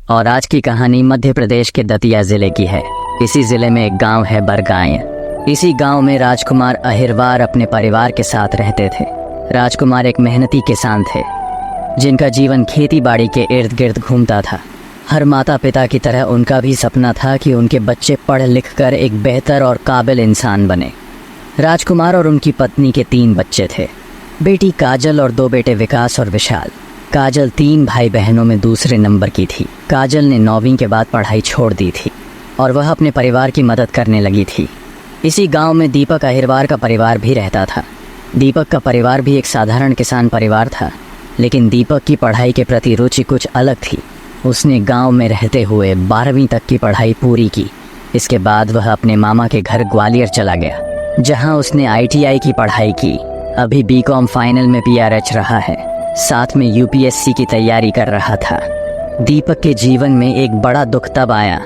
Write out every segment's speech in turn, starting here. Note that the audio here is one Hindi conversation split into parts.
और आज की कहानी मध्य प्रदेश के दतिया जिले की है। इसी जिले में एक गांव है बरगांय। इसी गांव में राजकुमार अहिरवार अपने परिवार के साथ रहते थे। राजकुमार एक मेहनती किसान थे जिनका जीवन खेती बाड़ी के इर्द गिर्द घूमता था। हर माता पिता की तरह उनका भी सपना था कि उनके बच्चे पढ़ लिख कर एक बेहतर और काबिल इंसान बने। राजकुमार और उनकी पत्नी के 3 बच्चे थे, बेटी काजल और 2 बेटे विकास और विशाल। काजल 3 भाई बहनों में दूसरे नंबर की थी। काजल ने 9वीं के बाद पढ़ाई छोड़ दी थी और वह अपने परिवार की मदद करने लगी थी। इसी गांव में दीपक अहिरवार का परिवार भी रहता था। दीपक का परिवार भी एक साधारण किसान परिवार था, लेकिन दीपक की पढ़ाई के प्रति रुचि कुछ अलग थी। उसने गांव में रहते हुए 12वीं तक की पढ़ाई पूरी की। इसके बाद वह अपने मामा के घर ग्वालियर चला गया, जहां उसने ITI की पढ़ाई की। अभी BCom फाइनल में PRH रहा है, साथ में UPSC की तैयारी कर रहा था। दीपक के जीवन में एक बड़ा दुख तब आया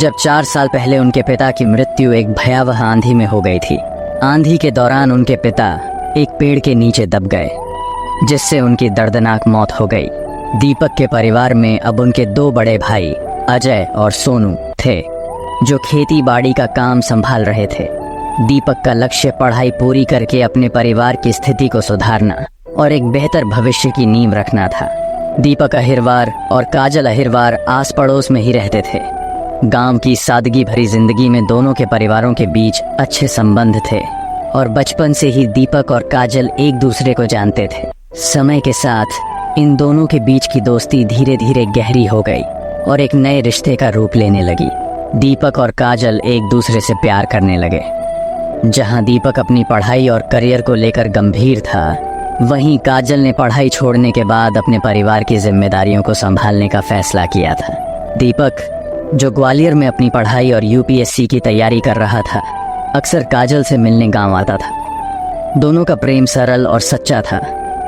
जब 4 साल पहले उनके पिता की मृत्यु एक भयावह आंधी में हो गई थी। आंधी के दौरान उनके पिता एक पेड़ के नीचे दब गए, जिससे उनकी दर्दनाक मौत हो गई। दीपक के परिवार में अब उनके 2 बड़े भाई अजय और सोनू थे, जो खेती बाड़ी का काम संभाल रहे थे। दीपक का लक्ष्य पढ़ाई पूरी करके अपने परिवार की स्थिति को सुधारना और एक बेहतर भविष्य की नींव रखना था। दीपक अहिरवार और काजल अहिरवार आस पड़ोस में ही रहते थे। गांव की सादगी भरी जिंदगी में दोनों के परिवारों के बीच अच्छे संबंध थे और बचपन से ही दीपक और काजल एक दूसरे को जानते थे। समय के साथ इन दोनों के बीच की दोस्ती धीरे धीरे गहरी हो गई और एक नए रिश्ते का रूप लेने लगी। दीपक और काजल एक दूसरे से प्यार करने लगे। जहां दीपक अपनी पढ़ाई और करियर को लेकर गंभीर था, वहीं काजल ने पढ़ाई छोड़ने के बाद अपने परिवार की जिम्मेदारियों को संभालने का फैसला किया था। दीपक, जो ग्वालियर में अपनी पढ़ाई और UPSC की तैयारी कर रहा था, अक्सर काजल से मिलने गांव आता था। दोनों का प्रेम सरल और सच्चा था,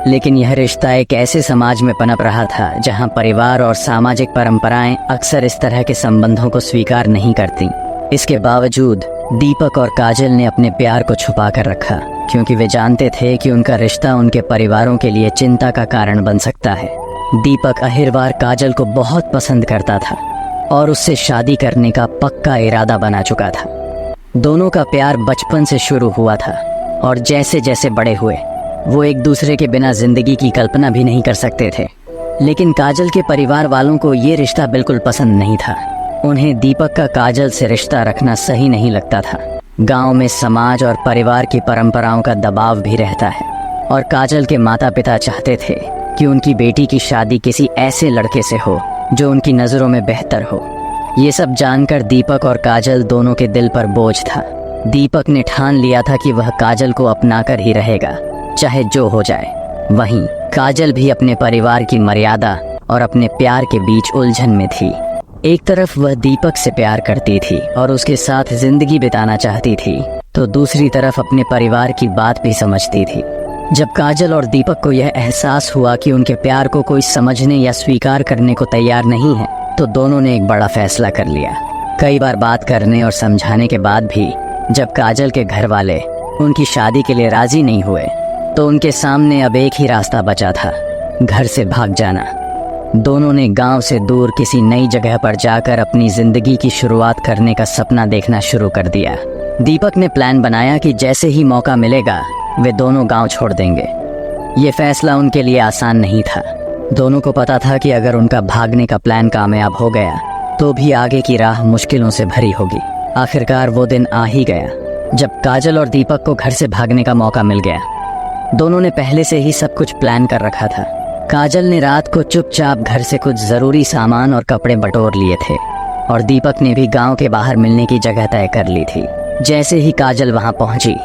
लेकिन यह रिश्ता एक ऐसे समाज में पनप रहा था जहां परिवार और सामाजिक परंपराएं अक्सर इस तरह के संबंधों को स्वीकार नहीं करती। इसके बावजूद दीपक और काजल ने अपने प्यार को छुपा कर रखा, क्योंकि वे जानते थे कि उनका रिश्ता उनके परिवारों के लिए चिंता का कारण बन सकता है। दीपक अहिरवार काजल को बहुत पसंद करता था और उससे शादी करने का पक्का इरादा बना चुका था। दोनों का प्यार बचपन से शुरू हुआ था और जैसे जैसे बड़े हुए, वो एक दूसरे के बिना जिंदगी की कल्पना भी नहीं कर सकते थे। लेकिन काजल के परिवार वालों को ये रिश्ता बिल्कुल पसंद नहीं था। उन्हें दीपक का काजल से रिश्ता रखना सही नहीं लगता था। गांव में समाज और परिवार की परंपराओं का दबाव भी रहता है और काजल के माता पिता चाहते थे कि उनकी बेटी की शादी किसी ऐसे लड़के से हो जो उनकी नज़रों में बेहतर हो। ये सब जानकर दीपक और काजल दोनों के दिल पर बोझ था। दीपक ने ठान लिया था कि वह काजल को अपनाकर ही रहेगा, चाहे जो हो जाए। वहीं काजल भी अपने परिवार की मर्यादा और अपने प्यार के बीच उलझन में थी। एक तरफ वह दीपक से प्यार करती थी और उसके साथ जिंदगी बिताना चाहती थी, तो दूसरी तरफ अपने परिवार की बात भी समझती थी। जब काजल और दीपक को यह एहसास हुआ कि उनके प्यार को कोई समझने या स्वीकार करने को तैयार नहीं है, तो दोनों ने एक बड़ा फैसला कर लिया। कई बार बात करने और समझाने के बाद भी जब काजल के घर वाले उनकी शादी के लिए राजी नहीं हुए, तो उनके सामने अब एक ही रास्ता बचा था, घर से भाग जाना। दोनों ने गांव से दूर किसी नई जगह पर जाकर अपनी जिंदगी की शुरुआत करने का सपना देखना शुरू कर दिया। दीपक ने प्लान बनाया कि जैसे ही मौका मिलेगा वे दोनों गांव छोड़ देंगे। ये फैसला उनके लिए आसान नहीं था। दोनों को पता था कि अगर उनका भागने का प्लान कामयाब हो गया तो भी आगे की राह मुश्किलों से भरी होगी। आखिरकार वो दिन आ ही गया जब काजल और दीपक को घर से भागने का मौका मिल गया। दोनों ने पहले से ही सब कुछ प्लान कर रखा था। काजल ने रात को चुपचाप घर से कुछ जरूरी सामान और कपड़े बटोर लिए थे और दीपक ने भी गांव के बाहर मिलने की जगह तय कर ली थी। जैसे ही काजल वहां पहुंची,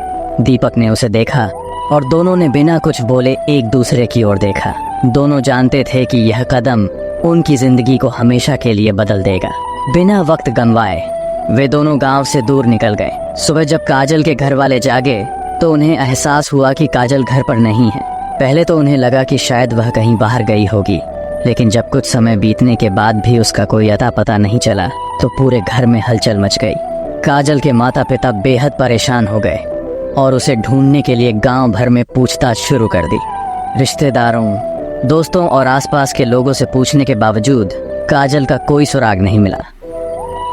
दीपक ने उसे देखा और दोनों ने बिना कुछ बोले एक दूसरे की ओर देखा। दोनों जानते थे कि यह कदम उनकी जिंदगी को हमेशा के लिए बदल देगा। बिना वक्त गंवाए वे दोनों गांव से दूर निकल गए। सुबह जब काजल के घर वाले जागे तो उन्हें एहसास हुआ कि काजल घर पर नहीं है। पहले तो उन्हें लगा कि शायद वह कहीं बाहर गई होगी, लेकिन जब कुछ समय बीतने के बाद भी उसका कोई अता पता नहीं चला, तो पूरे घर में हलचल मच गई। काजल के माता पिता बेहद परेशान हो गए और उसे ढूंढने के लिए गांव भर में पूछताछ शुरू कर दी। रिश्तेदारों, दोस्तों और आसपास के लोगों से पूछने के बावजूद काजल का कोई सुराग नहीं मिला।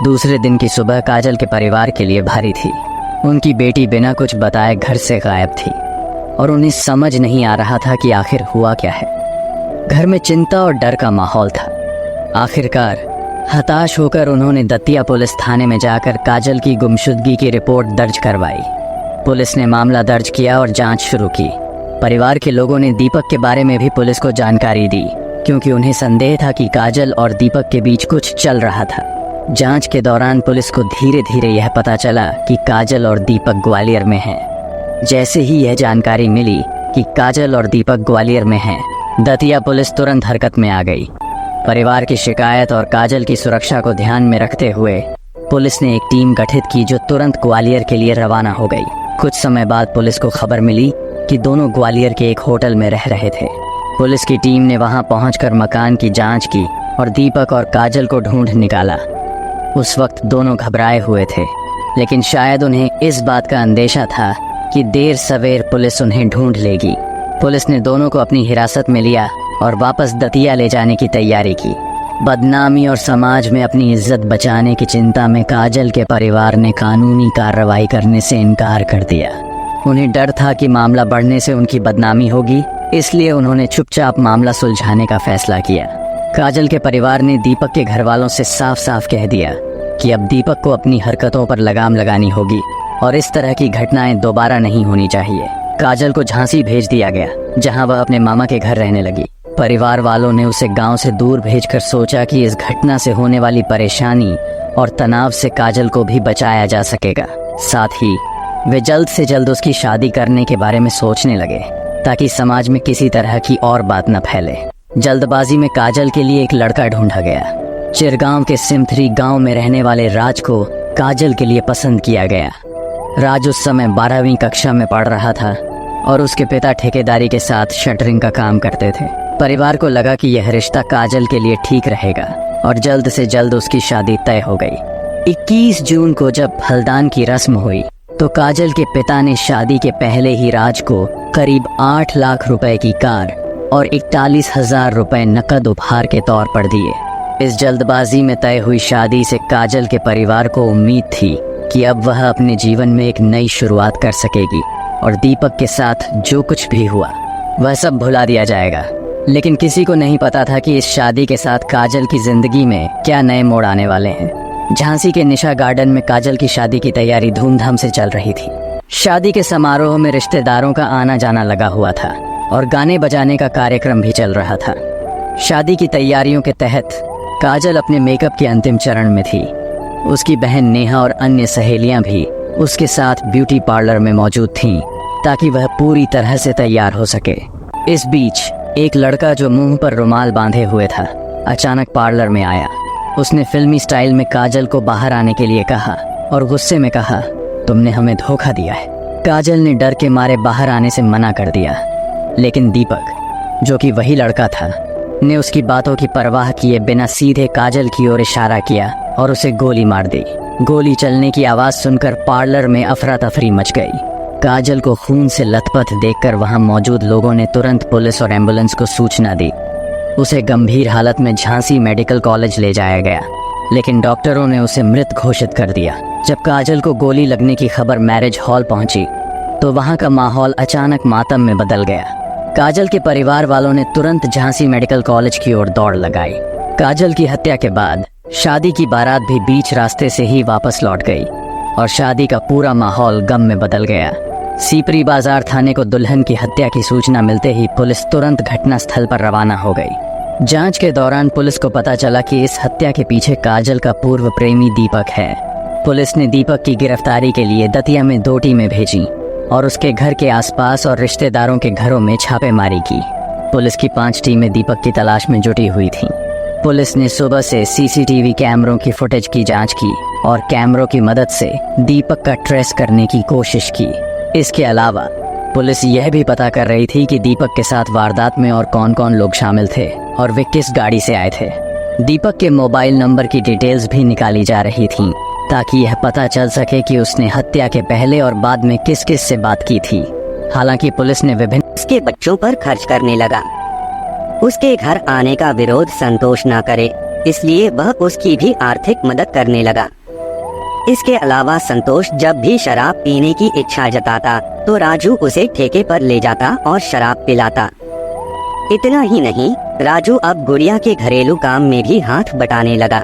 दूसरे दिन की सुबह काजल के परिवार के लिए भारी थी। उनकी बेटी बिना कुछ बताए घर से गायब थी और उन्हें समझ नहीं आ रहा था कि आखिर हुआ क्या है। घर में चिंता और डर का माहौल था। आखिरकार हताश होकर उन्होंने दतिया पुलिस थाने में जाकर काजल की गुमशुदगी की रिपोर्ट दर्ज करवाई। पुलिस ने मामला दर्ज किया और जांच शुरू की। परिवार के लोगों ने दीपक के बारे में भी पुलिस को जानकारी दी, क्योंकि उन्हें संदेह था कि काजल और दीपक के बीच कुछ चल रहा था। जांच के दौरान पुलिस को धीरे धीरे यह पता चला कि काजल और दीपक ग्वालियर में हैं। जैसे ही यह जानकारी मिली कि काजल और दीपक ग्वालियर में हैं, दतिया पुलिस तुरंत हरकत में आ गई। परिवार की शिकायत और काजल की सुरक्षा को ध्यान में रखते हुए पुलिस ने एक टीम गठित की जो तुरंत ग्वालियर के लिए रवाना हो गई। कुछ समय बाद पुलिस को खबर मिली कि दोनों ग्वालियर के एक होटल में रह रहे थे। पुलिस की टीम ने वहां पहुंचकर मकान की जांच की और दीपक और काजल को ढूंढ निकाला। उस वक्त दोनों घबराए हुए थे, लेकिन शायद उन्हें इस बात का अंदेशा था कि देर सवेर पुलिस उन्हें ढूंढ लेगी। पुलिस ने दोनों को अपनी हिरासत में लिया और वापस दतिया ले जाने की तैयारी की। बदनामी और समाज में अपनी इज्जत बचाने की चिंता में काजल के परिवार ने कानूनी कार्रवाई करने से इनकार कर दिया। उन्हें डर था कि मामला बढ़ने से उनकी बदनामी होगी, इसलिए उन्होंने चुपचाप मामला सुलझाने का फैसला किया। काजल के परिवार ने दीपक के घर वालों से साफ साफ कह दिया कि अब दीपक को अपनी हरकतों पर लगाम लगानी होगी और इस तरह की घटनाएं दोबारा नहीं होनी चाहिए। काजल को झांसी भेज दिया गया, जहां वह अपने मामा के घर रहने लगी। परिवार वालों ने उसे गांव से दूर भेजकर सोचा कि इस घटना से होने वाली परेशानी और तनाव से काजल को भी बचाया जा सकेगा। साथ ही वे जल्द से जल्द उसकी शादी करने के बारे में सोचने लगे, ताकि समाज में किसी तरह की और बात न फैले। जल्दबाजी में काजल के लिए एक लड़का ढूंढा गया। चिरगांव के सिमथरी गांव में रहने वाले राज को काजल के लिए पसंद किया गया। राज उस समय 12वीं कक्षा में पढ़ रहा था और उसके पिता ठेकेदारी के साथ शटरिंग का काम करते थे। परिवार को लगा कि यह रिश्ता काजल के लिए ठीक रहेगा और जल्द से जल्द उसकी शादी तय हो गई। 21 जून को जब फलदान की रस्म हुई तो काजल के पिता ने शादी के पहले ही राज को करीब 8 लाख रुपए की कार और 41,000 रुपए नकद उपहार के तौर पर दिए। इस जल्दबाजी में तय हुई शादी से काजल के परिवार को उम्मीद थी कि अब वह अपने जीवन में एक नई शुरुआत कर सकेगी और दीपक के साथ जो कुछ भी हुआ वह सब भुला दिया जाएगा। लेकिन किसी को नहीं पता था कि इस शादी के साथ काजल की जिंदगी में क्या नए मोड़ आने वाले हैं। झांसी के निशा गार्डन में काजल की शादी की तैयारी धूमधाम से चल रही थी। शादी के समारोह में रिश्तेदारों का आना जाना लगा हुआ था और गाने बजाने का कार्यक्रम भी चल रहा था। शादी की तैयारियों के तहत काजल अपने मेकअप के अंतिम चरण में थी। उसकी बहन नेहा और अन्य सहेलियां भी उसके साथ ब्यूटी पार्लर में मौजूद थीं, ताकि वह पूरी तरह से तैयार हो सके। इस बीच एक लड़का जो मुंह पर रुमाल बांधे हुए था अचानक पार्लर में आया। उसने फिल्मी स्टाइल में काजल को बाहर आने के लिए कहा और गुस्से में कहा, तुमने हमें धोखा दिया है। काजल ने डर के मारे बाहर आने से मना कर दिया, लेकिन दीपक, जो कि वही लड़का था, ने उसकी बातों की परवाह किए बिना सीधे काजल की ओर इशारा किया और उसे गोली मार दी। गोली चलने की आवाज सुनकर पार्लर में अफरा तफरी मच गई। काजल को खून से लथपथ देखकर वहां मौजूद लोगों ने तुरंत पुलिस और एम्बुलेंस को सूचना दी। उसे गंभीर हालत में झांसी मेडिकल कॉलेज ले जाया गया, लेकिन डॉक्टरों ने उसे मृत घोषित कर दिया। जब काजल को गोली लगने की खबर मैरिज हॉल पहुंची तो वहां का माहौल अचानक मातम में बदल गया। काजल के परिवार वालों ने तुरंत झांसी मेडिकल कॉलेज की ओर दौड़ लगाई। काजल की हत्या के बाद शादी की बारात भी बीच रास्ते से ही वापस लौट गई और शादी का पूरा माहौल गम में बदल गया। सीपरी बाजार थाने को दुल्हन की हत्या की सूचना मिलते ही पुलिस तुरंत घटना स्थल पर रवाना हो गई। जांच के दौरान पुलिस को पता चला कि इस हत्या के पीछे काजल का पूर्व प्रेमी दीपक है। पुलिस ने दीपक की गिरफ्तारी के लिए दतिया में 2 टीमें भेजी और उसके घर के आसपास और रिश्तेदारों के घरों में छापेमारी की। पुलिस की 5 टीमें दीपक की तलाश में जुटी हुई थीं। पुलिस ने सुबह से सीसीटीवी कैमरों की फुटेज की जांच की और कैमरों की मदद से दीपक का ट्रेस करने की कोशिश की। इसके अलावा पुलिस यह भी पता कर रही थी कि दीपक के साथ वारदात में और कौन कौन लोग शामिल थे और वे किस गाड़ी से आए थे। दीपक के मोबाइल नंबर की डिटेल्स भी निकाली जा रही थीं, ताकि यह पता चल सके कि उसने हत्या के पहले और बाद में किस किस से बात की थी। हालांकि पुलिस ने विभिन्न उसके बच्चों पर खर्च करने लगा, उसके घर आने का विरोध संतोष न करे इसलिए वह उसकी भी आर्थिक मदद करने लगा। इसके अलावा संतोष जब भी शराब पीने की इच्छा जताता तो राजू उसे ठेके पर ले जाता और शराब पिलाता। इतना ही नहीं, राजू अब गुड़िया के घरेलू काम में भी हाथ बटाने लगा।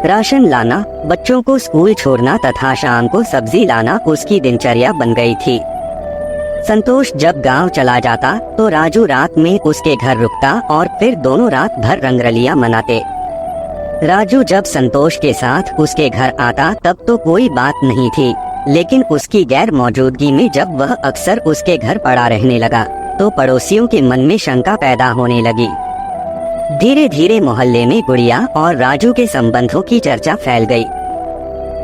राशन लाना, बच्चों को स्कूल छोड़ना तथा शाम को सब्जी लाना उसकी दिनचर्या बन गई थी। संतोष जब गांव चला जाता तो राजू रात में उसके घर रुकता और फिर दोनों रात भर रंगरलियां मनाते। राजू जब संतोष के साथ उसके घर आता तब तो कोई बात नहीं थी, लेकिन उसकी गैर मौजूदगी में जब वह अक्सर उसके घर पड़ा रहने लगा तो पड़ोसियों के मन में शंका पैदा होने लगी। धीरे धीरे मोहल्ले में गुड़िया और राजू के संबंधों की चर्चा फैल गई।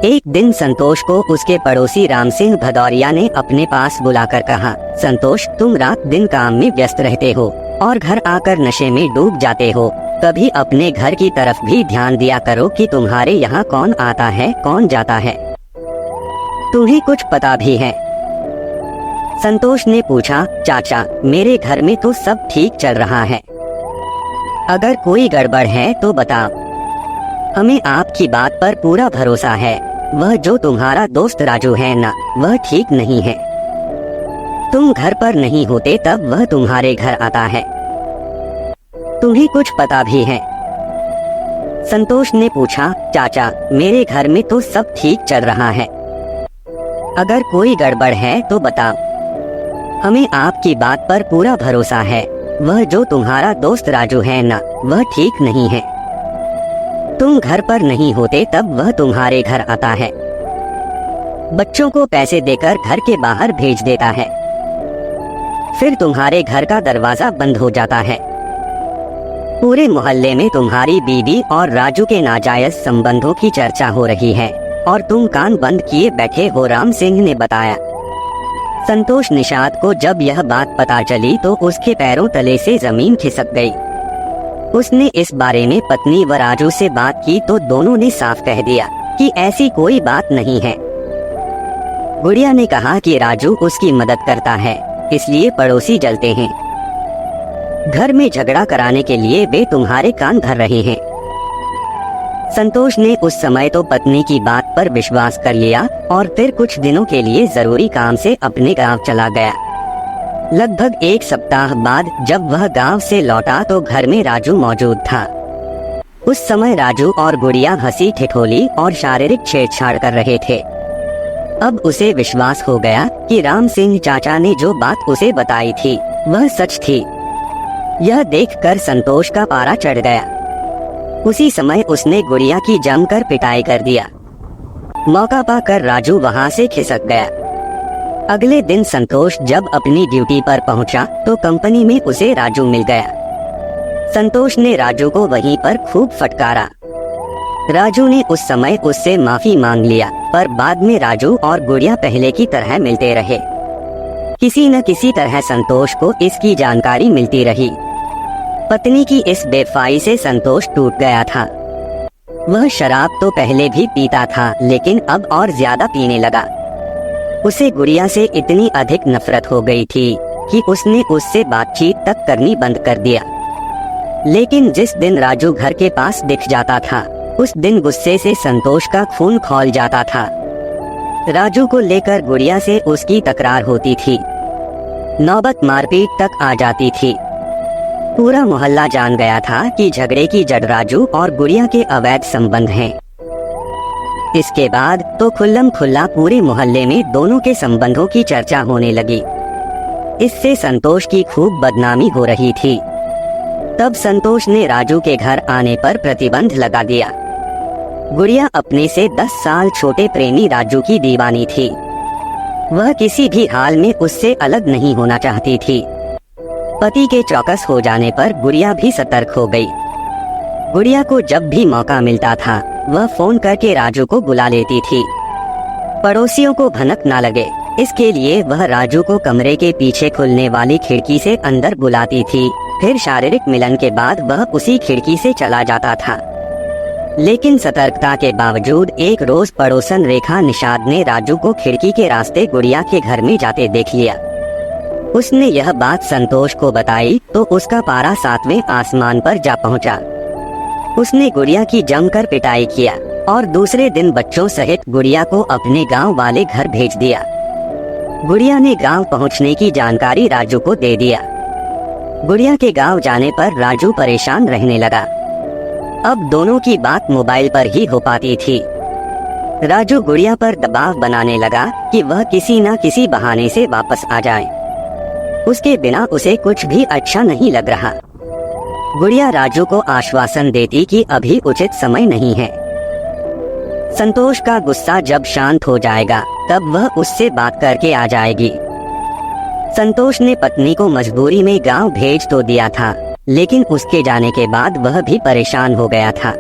एक दिन संतोष को उसके पड़ोसी राम सिंह भदौरिया ने अपने पास बुलाकर कहा, संतोष, तुम रात दिन काम में व्यस्त रहते हो और घर आकर नशे में डूब जाते हो। कभी अपने घर की तरफ भी ध्यान दिया करो कि तुम्हारे यहाँ कौन आता है कौन जाता है। तुम्हें कुछ पता भी है? संतोष ने पूछा, चाचा, मेरे घर में तो सब ठीक चल रहा है। अगर कोई गड़बड़ है तो बताओ। हमें आपकी बात पर पूरा भरोसा है। वह जो तुम्हारा दोस्त राजू है ना, वह ठीक नहीं है। तुम घर पर नहीं होते तब वह तुम्हारे घर आता है। तुम्हें कुछ पता भी है? संतोष ने पूछा, चाचा, मेरे घर में तो सब ठीक चल रहा है। अगर कोई गड़बड़ है तो बताओ। हमें आपकी बात पर पूरा भरोसा है। वह जो तुम्हारा दोस्त राजू है ना, वह ठीक नहीं है। तुम घर पर नहीं होते तब वह तुम्हारे घर आता है। बच्चों को पैसे देकर घर के बाहर भेज देता है। फिर तुम्हारे घर का दरवाजा बंद हो जाता है। पूरे मोहल्ले में तुम्हारी बीवी और राजू के नाजायज संबंधों की चर्चा हो रही है और तुम कान बंद किए बैठे हो, राम सिंह ने बताया। संतोष निषाद को जब यह बात पता चली तो उसके पैरों तले से जमीन खिसक गई। उसने इस बारे में पत्नी व राजू से बात की तो दोनों ने साफ कह दिया कि ऐसी कोई बात नहीं है। गुड़िया ने कहा कि राजू उसकी मदद करता है, इसलिए पड़ोसी जलते हैं। घर में झगड़ा कराने के लिए वे तुम्हारे कान धर रहे हैं। संतोष ने उस समय तो पत्नी की बात पर विश्वास कर लिया और फिर कुछ दिनों के लिए जरूरी काम से अपने गांव चला गया। लगभग एक सप्ताह बाद जब वह गांव से लौटा तो घर में राजू मौजूद था। उस समय राजू और गुड़िया हंसी ठिठोली और शारीरिक छेड़छाड़ कर रहे थे। अब उसे विश्वास हो गया कि राम सिंह चाचा ने जो बात उसे बताई थी वह सच थी। यह देखकर संतोष का पारा चढ़ गया। उसी समय उसने गुड़िया की जमकर पिटाई कर दिया। मौका पाकर राजू वहां से खिसक गया। अगले दिन संतोष जब अपनी ड्यूटी पर पहुंचा तो कंपनी में उसे राजू मिल गया। संतोष ने राजू को वहीं पर खूब फटकारा। राजू ने उस समय उससे माफी मांग लिया, पर बाद में राजू और गुड़िया पहले की तरह मिलते रहे। किसी न किसी तरह संतोष को इसकी जानकारी मिलती रही। पत्नी की इस बेवफाई से संतोष टूट गया था। वह शराब तो पहले भी पीता था, लेकिन अब और ज्यादा पीने लगा। उसे गुड़िया से इतनी अधिक नफरत हो गई थी कि उसने उससे बातचीत तक करनी बंद कर दिया। लेकिन जिस दिन राजू घर के पास दिख जाता था उस दिन गुस्से से संतोष का खून खौल जाता था। राजू को लेकर गुड़िया से उसकी तकरार होती थी, नौबत मारपीट तक आ जाती थी। पूरा मोहल्ला जान गया था कि झगड़े की जड़ राजू और गुड़िया के अवैध संबंध हैं। इसके बाद तो खुल्लम खुल्ला पूरे मोहल्ले में दोनों के संबंधों की चर्चा होने लगी। इससे संतोष की खूब बदनामी हो रही थी। तब संतोष ने राजू के घर आने पर प्रतिबंध लगा दिया। गुड़िया अपने से 10 साल छोटे प्रेमी राजू की दीवानी थी। वह किसी भी हाल में उससे अलग नहीं होना चाहती थी। पति के चौकस हो जाने पर गुड़िया भी सतर्क हो गई। गुड़िया को जब भी मौका मिलता था वह फोन करके राजू को बुला लेती थी। पड़ोसियों को भनक ना लगे इसके लिए वह राजू को कमरे के पीछे खुलने वाली खिड़की से अंदर बुलाती थी। फिर शारीरिक मिलन के बाद वह उसी खिड़की से चला जाता था। लेकिन सतर्कता के बावजूद एक रोज पड़ोसन रेखा निषाद ने राजू को खिड़की के रास्ते गुड़िया के घर में जाते देख लिया। उसने यह बात संतोष को बताई तो उसका पारा 7वें आसमान पर जा पहुंचा। उसने गुड़िया की जमकर पिटाई किया और दूसरे दिन बच्चों सहित गुड़िया को अपने गांव वाले घर भेज दिया। गुड़िया ने गांव पहुंचने की जानकारी राजू को दे दिया। गुड़िया के गांव जाने पर राजू परेशान रहने लगा। अब दोनों की बात मोबाइल पर ही हो पाती थी। राजू गुड़िया पर दबाव बनाने लगा कि वह किसी न किसी बहाने से वापस आ जाए। उसके बिना उसे कुछ भी अच्छा नहीं लग रहा। गुड़िया राजू को आश्वासन देती कि अभी उचित समय नहीं है। संतोष का गुस्सा जब शांत हो जाएगा तब वह उससे बात करके आ जाएगी। संतोष ने पत्नी को मजबूरी में गांव भेज तो दिया था, लेकिन उसके जाने के बाद वह भी परेशान हो गया था।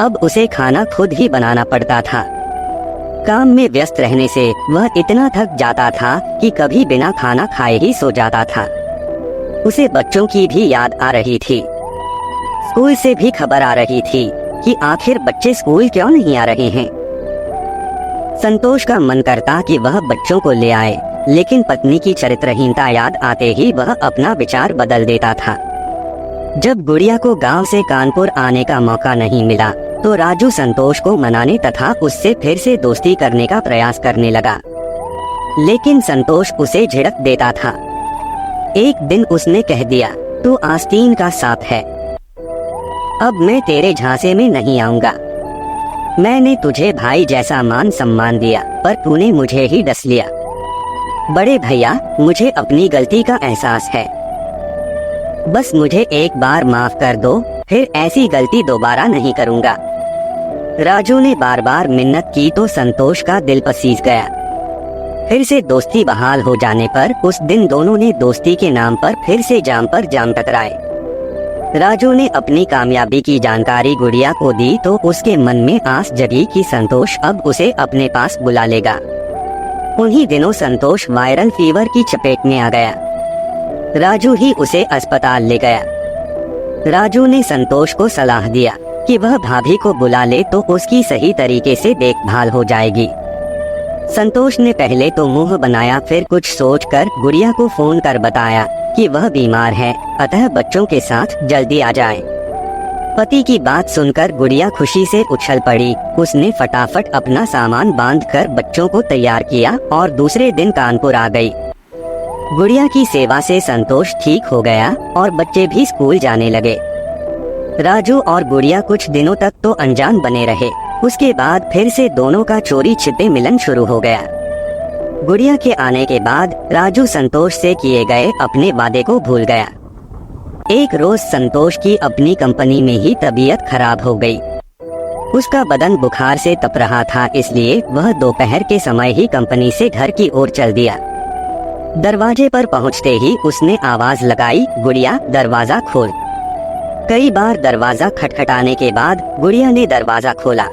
अब उसे खाना खुद ही बनाना पड़ता था। काम में व्यस्त रहने से वह इतना थक जाता था कि कभी बिना खाना खाए ही सो जाता था। उसे बच्चों की भी याद आ रही थी। स्कूल से भी खबर आ रही थी कि आखिर बच्चे स्कूल क्यों नहीं आ रहे हैं। संतोष का मन करता कि वह बच्चों को ले आए, लेकिन पत्नी की चरित्रहीनता याद आते ही वह अपना विचार बदल देता था। जब गुड़िया को गांव से कानपुर आने का मौका नहीं मिला तो राजू संतोष को मनाने तथा उससे फिर से दोस्ती करने का प्रयास करने लगा, लेकिन संतोष उसे झिड़क देता था। एक दिन उसने कह दिया, तू आस्तीन का सांप है, अब मैं तेरे झांसे में नहीं आऊंगा। मैंने तुझे भाई जैसा मान सम्मान दिया, पर तूने मुझे ही डस लिया। बड़े भैया, मुझे अपनी गलती का एहसास है, बस मुझे एक बार माफ कर दो, फिर ऐसी गलती दोबारा नहीं करूंगा। राजू ने बार बार मिन्नत की तो संतोष का दिल पसीज गया। फिर से दोस्ती बहाल हो जाने पर उस दिन दोनों ने दोस्ती के नाम पर फिर से जाम पर जाम टकराए। राजू ने अपनी कामयाबी की जानकारी गुड़िया को दी तो उसके मन में आस जगी कि संतोष अब उसे अपने पास बुला लेगा। उन्हीं दिनों संतोष वायरल फीवर की चपेट में आ गया। राजू ही उसे अस्पताल ले गया। राजू ने संतोष को सलाह दिया कि वह भाभी को बुला ले तो उसकी सही तरीके से देखभाल हो जाएगी। संतोष ने पहले तो मुंह बनाया, फिर कुछ सोचकर गुड़िया को फोन कर बताया कि वह बीमार है, अतः बच्चों के साथ जल्दी आ जाए। पति की बात सुनकर गुड़िया खुशी से उछल पड़ी। उसने फटाफट अपना सामान बांधकर बच्चों को तैयार किया और दूसरे दिन कानपुर आ गई। गुड़िया की सेवा से संतोष ठीक हो गया और बच्चे भी स्कूल जाने लगे। राजू और गुड़िया कुछ दिनों तक तो अनजान बने रहे। उसके बाद फिर से दोनों का चोरी छिपे मिलन शुरू हो गया। गुड़िया के आने के बाद राजू संतोष से किए गए अपने वादे को भूल गया। एक रोज संतोष की अपनी कंपनी में ही तबीयत खराब हो गई। उसका बदन बुखार से तप रहा था, इसलिए वह दोपहर के समय ही कंपनी से घर की ओर चल दिया। दरवाजे पर पहुंचते ही उसने आवाज लगाई, गुड़िया दरवाजा खोल। कई बार दरवाजा खटखटाने के बाद गुड़िया ने दरवाजा खोला।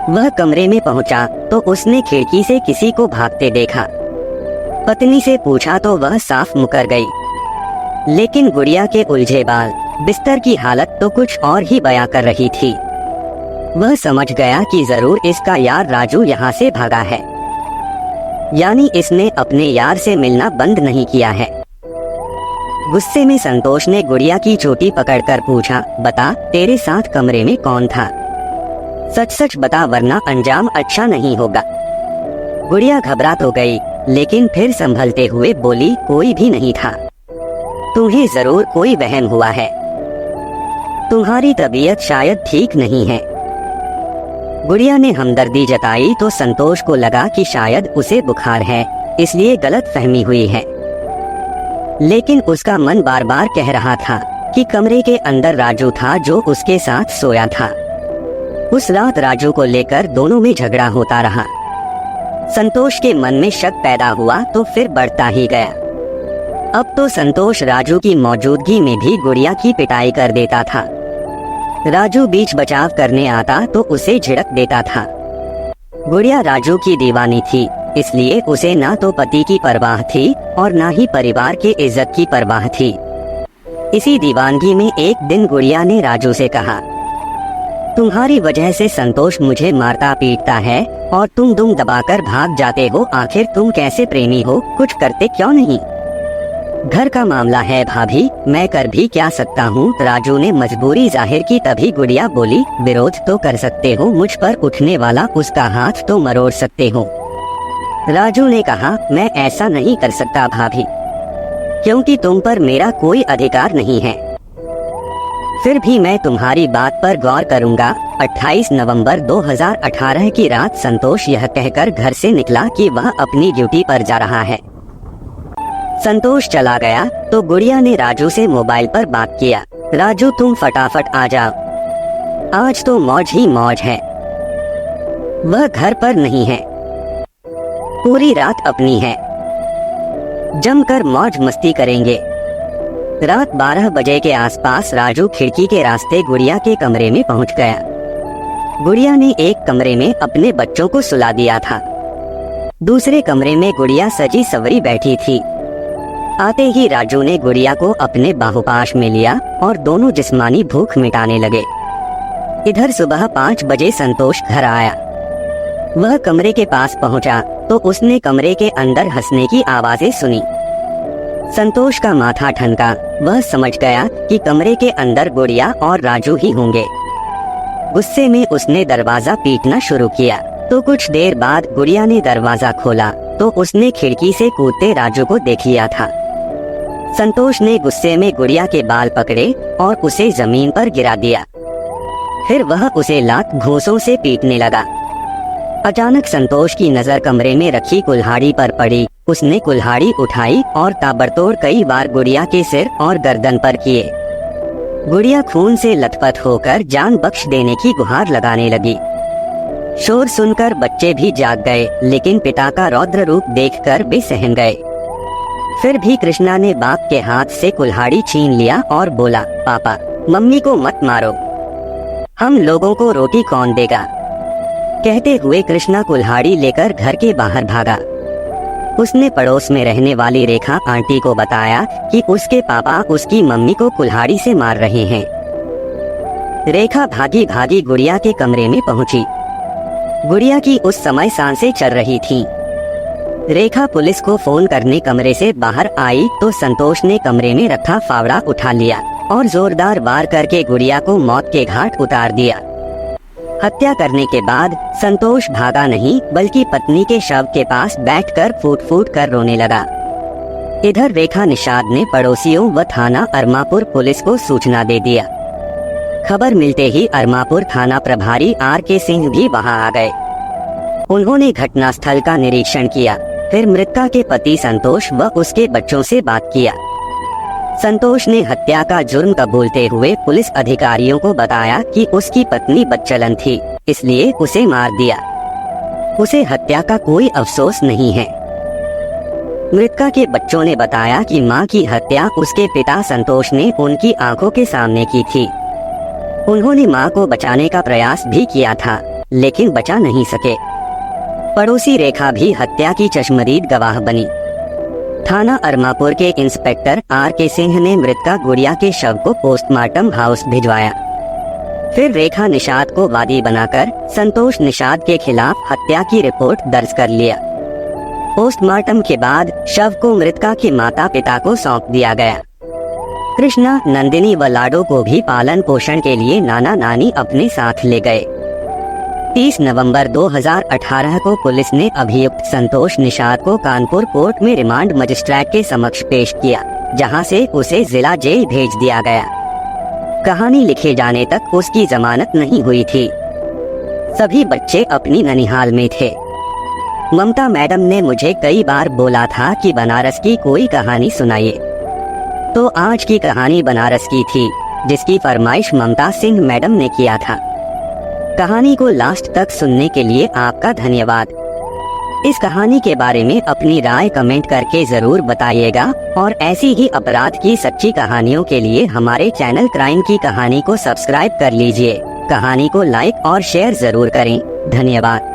वह कमरे में पहुंचा तो उसने खिड़की से किसी को भागते देखा। पत्नी से पूछा तो वह साफ मुकर गई, लेकिन गुड़िया के उलझे बाल, बिस्तर की हालत तो कुछ और ही बयां कर रही थी। वह समझ गया कि जरूर इसका यार राजू यहाँ से भागा है, यानी इसने अपने यार से मिलना बंद नहीं किया है। गुस्से में संतोष ने गुड़िया की चोटी पकड़कर पूछा, बता तेरे साथ कमरे में कौन था? सच सच बता वरना अंजाम अच्छा नहीं होगा। गुड़िया घबरा तो गई, लेकिन फिर संभलते हुए बोली, कोई भी नहीं था। तुम्हें जरूर कोई वहम हुआ है, तुम्हारी तबीयत शायद ठीक नहीं है। गुड़िया ने हमदर्दी जताई तो संतोष को लगा कि शायद उसे बुखार है, इसलिए गलत फहमी हुई है। लेकिन उसका मन बार बार कह रहा था कि कमरे के अंदर राजू था जो उसके साथ सोया था। उस रात राजू को लेकर दोनों में झगड़ा होता रहा। संतोष के मन में शक पैदा हुआ तो फिर बढ़ता ही गया। अब तो संतोष राजू की मौजूदगी में भी गुड़िया की पिटाई कर देता था। राजू बीच बचाव करने आता तो उसे झिड़क देता था। गुड़िया राजू की दीवानी थी, इसलिए उसे ना तो पति की परवाह थी और ना ही परिवार के इज्जत की परवाह थी। इसी दीवानगी में एक दिन गुड़िया ने राजू से कहा, तुम्हारी वजह से संतोष मुझे मारता पीटता है और तुम दुम दबाकर भाग जाते हो। आखिर तुम कैसे प्रेमी हो, कुछ करते क्यों नहीं? घर का मामला है भाभी, मैं कर भी क्या सकता हूँ। राजू ने मजबूरी जाहिर की। तभी गुड़िया बोली, विरोध तो कर सकते हो, मुझ पर उठने वाला उसका हाथ तो मरोड़ सकते हो। राजू ने कहा, मैं ऐसा नहीं कर सकता भाभी, क्योंकि तुम पर मेरा कोई अधिकार नहीं है। फिर भी मैं तुम्हारी बात पर गौर करूंगा। 28 नवंबर 2018 की रात संतोष यह कहकर घर से निकला कि वह अपनी ड्यूटी पर जा रहा है। संतोष चला गया तो गुड़िया ने राजू से मोबाइल पर बात किया। राजू, तुम फटाफट आ जाओ, आज तो मौज ही मौज है। वह घर पर नहीं है, पूरी रात अपनी है, जमकर मौज मस्ती करेंगे। रात 12 बजे के आसपास राजू खिड़की के रास्ते गुड़िया के कमरे में पहुंच गया। गुड़िया ने एक कमरे में अपने बच्चों को सुला दिया था, दूसरे कमरे में गुड़िया सजी सवरी बैठी थी। आते ही राजू ने गुड़िया को अपने बाहुपाश में लिया और दोनों जिस्मानी भूख मिटाने लगे। इधर सुबह 5 बजे संतोष घर आया। वह कमरे के पास पहुंचा तो उसने कमरे के अंदर हंसने की आवाजें सुनी। संतोष का माथा ठनका। वह समझ गया कि कमरे के अंदर गुड़िया और राजू ही होंगे। गुस्से में उसने दरवाजा पीटना शुरू किया। तो कुछ देर बाद गुड़िया ने दरवाजा खोला तो उसने खिड़की से कूदते राजू को देख लिया था। संतोष ने गुस्से में गुड़िया के बाल पकड़े और उसे जमीन पर गिरा दिया। फिर वह उसे लात घूंसों से पीटने लगा। अचानक संतोष की नजर कमरे में रखी कुल्हाड़ी पर पड़ी। उसने कुल्हाड़ी उठाई और ताबड़तोड़ कई बार गुड़िया के सिर और गर्दन पर किए। गुड़िया खून से लथपथ होकर जान बख्श देने की गुहार लगाने लगी। शोर सुनकर बच्चे भी जाग गए, लेकिन पिता का रौद्र रूप देखकर वे सहम गए। फिर भी कृष्णा ने बाप के हाथ से कुल्हाड़ी छीन लिया और बोला, पापा, मम्मी को मत मारो, हम लोगों को रोटी कौन देगा। कहते हुए कृष्णा कुल्हाड़ी लेकर घर के बाहर भागा। उसने पड़ोस में रहने वाली रेखा आंटी को बताया कि उसके पापा उसकी मम्मी को कुल्हाड़ी से मार रहे हैं। रेखा भागी भागी गुड़िया के कमरे में पहुंची। गुड़िया की उस समय सांसें चल रही थीं। रेखा पुलिस को फोन करने कमरे से बाहर आई तो संतोष ने कमरे में रखा फावड़ा उठा लिया और जोरदार वार करके गुड़िया को मौत के घाट उतार दिया। हत्या करने के बाद संतोष भागा नहीं, बल्कि पत्नी के शव के पास बैठकर फूट फूट कर रोने लगा। इधर रेखा निषाद ने पड़ोसियों व थाना अरमापुर पुलिस को सूचना दे दिया। खबर मिलते ही अरमापुर थाना प्रभारी RK सिंह भी वहां आ गए। उन्होंने घटनास्थल का निरीक्षण किया, फिर मृतका के पति संतोष व उसके बच्चों से बात किया। संतोष ने हत्या का जुर्म कबूलते हुए पुलिस अधिकारियों को बताया कि उसकी पत्नी बदचलन थी, इसलिए उसे मार दिया। उसे हत्या का कोई अफसोस नहीं है। मृतका के बच्चों ने बताया कि मां की हत्या उसके पिता संतोष ने उनकी आंखों के सामने की थी। उन्होंने मां को बचाने का प्रयास भी किया था, लेकिन बचा नहीं सके। पड़ोसी रेखा भी हत्या की चश्मदीद गवाह बनी। थाना अरमापुर के इंस्पेक्टर RK सिंह ने मृतका गुड़िया के शव को पोस्टमार्टम हाउस भिजवाया। फिर रेखा निषाद को वादी बनाकर संतोष निषाद के खिलाफ हत्या की रिपोर्ट दर्ज कर लिया। पोस्टमार्टम के बाद शव को मृतका के माता पिता को सौंप दिया गया। कृष्णा, नंदिनी व लाडो को भी पालन पोषण के लिए नाना नानी अपने साथ ले गए। 30 नवंबर 2018 को पुलिस ने अभियुक्त संतोष निषाद को कानपुर कोर्ट में रिमांड मजिस्ट्रेट के समक्ष पेश किया, जहां से उसे जिला जेल भेज दिया गया। कहानी लिखे जाने तक उसकी जमानत नहीं हुई थी। सभी बच्चे अपनी ननिहाल में थे। ममता मैडम ने मुझे कई बार बोला था कि बनारस की कोई कहानी सुनाइए, तो आज की कहानी बनारस की थी, जिसकी फरमाइश ममता सिंह मैडम ने किया था। कहानी को लास्ट तक सुनने के लिए आपका धन्यवाद। इस कहानी के बारे में अपनी राय कमेंट करके जरूर बताइएगा और ऐसी ही अपराध की सच्ची कहानियों के लिए हमारे चैनल क्राइम की कहानी को सब्सक्राइब कर लीजिए। कहानी को लाइक और शेयर जरूर करें। धन्यवाद।